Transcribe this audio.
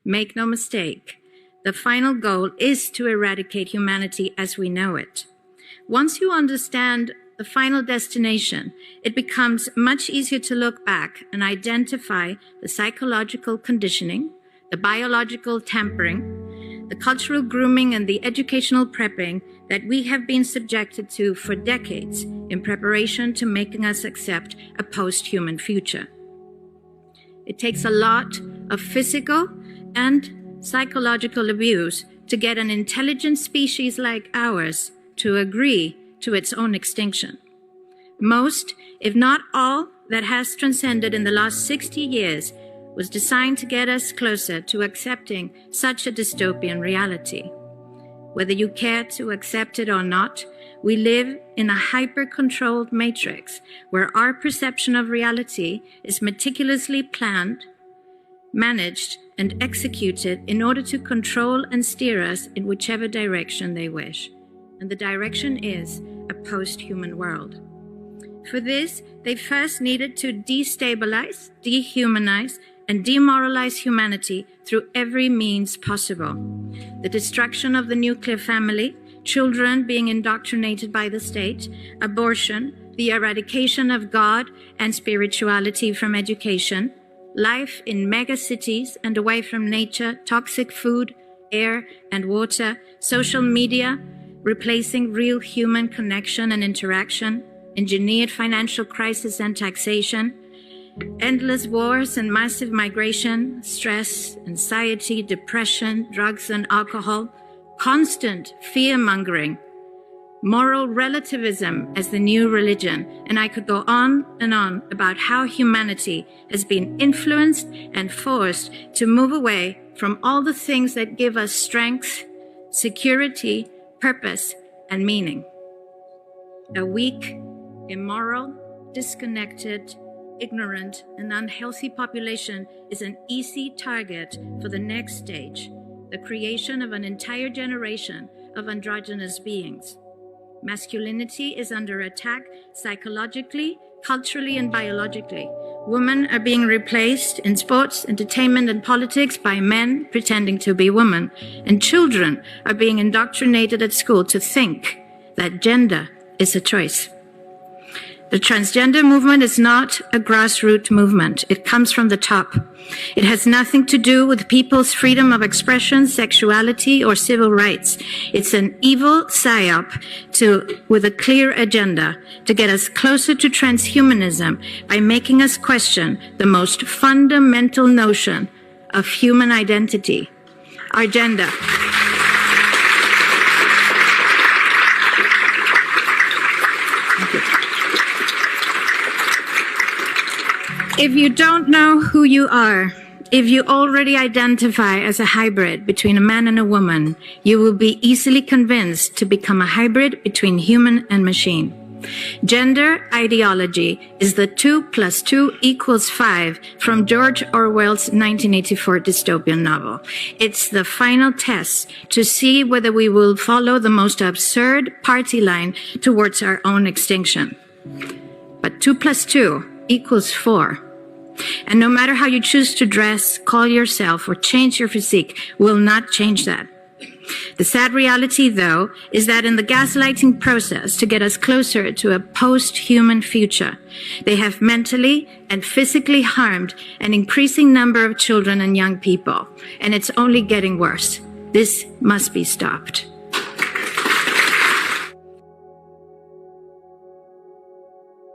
Make no mistake, the final goal is to eradicate humanity as we know it. Once you understand the final destination, it becomes much easier to look back and identify the psychological conditioning, the biological tampering, the cultural grooming, and the educational prepping that we have been subjected to for decades in preparation to making us accept a post-human future. It takes a lot of physical and psychological abuse to get an intelligent species like ours to agree to its own extinction. Most, if not all, that has transcended in the last 60 years was designed to get us closer to accepting such a dystopian reality. Whether you care to accept it or not, we live in a hyper-controlled matrix where our perception of reality is meticulously planned, managed, and executed in order to control and steer us in whichever direction they wish. And the direction is a post-human world. For this, they first needed to destabilize, dehumanize, and demoralize humanity through every means possible. The destruction of the nuclear family, children being indoctrinated by the state, abortion, the eradication of God and spirituality from education, life in megacities and away from nature, toxic food, air, and water, social media, replacing real human connection and interaction, engineered financial crisis and taxation, endless wars and massive migration, stress, anxiety, depression, drugs and alcohol, constant fear-mongering, moral relativism as the new religion, and I could go on and on about how humanity has been influenced and forced to move away from all the things that give us strength, security, purpose, and meaning. A weak, immoral, disconnected, ignorant, and unhealthy population is an easy target for the next stage, the creation of an entire generation of androgynous beings. Masculinity is under attack psychologically, culturally, and biologically. Women are being replaced in sports, entertainment, and politics by men pretending to be women. And children are being indoctrinated at school to think that gender is a choice. The transgender movement is not a grassroots movement. It comes from the top. It has nothing to do with people's freedom of expression, sexuality, or civil rights. It's an evil psyop with a clear agenda to get us closer to transhumanism by making us question the most fundamental notion of human identity, our gender. If you don't know who you are, if you already identify as a hybrid between a man and a woman, you will be easily convinced to become a hybrid between human and machine. Gender ideology is the 2 + 2 = 5 from George Orwell's 1984 dystopian novel. It's the final test to see whether we will follow the most absurd party line towards our own extinction. But 2 + 2 = 4. And no matter how you choose to dress, call yourself, or change your physique, will not change that. The sad reality, though, is that in the gaslighting process to get us closer to a post-human future, they have mentally and physically harmed an increasing number of children and young people, and it's only getting worse. This must be stopped.